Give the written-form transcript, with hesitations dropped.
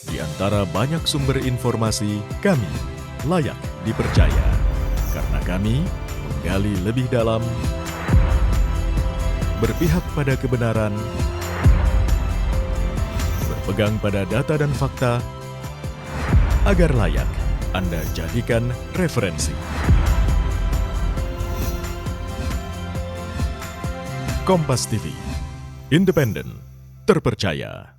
Di antara banyak sumber informasi, kami layak dipercaya. Karena kami menggali lebih dalam, berpihak pada kebenaran, berpegang pada data dan fakta, agar layak Anda jadikan referensi. Kompas TV, independen, terpercaya.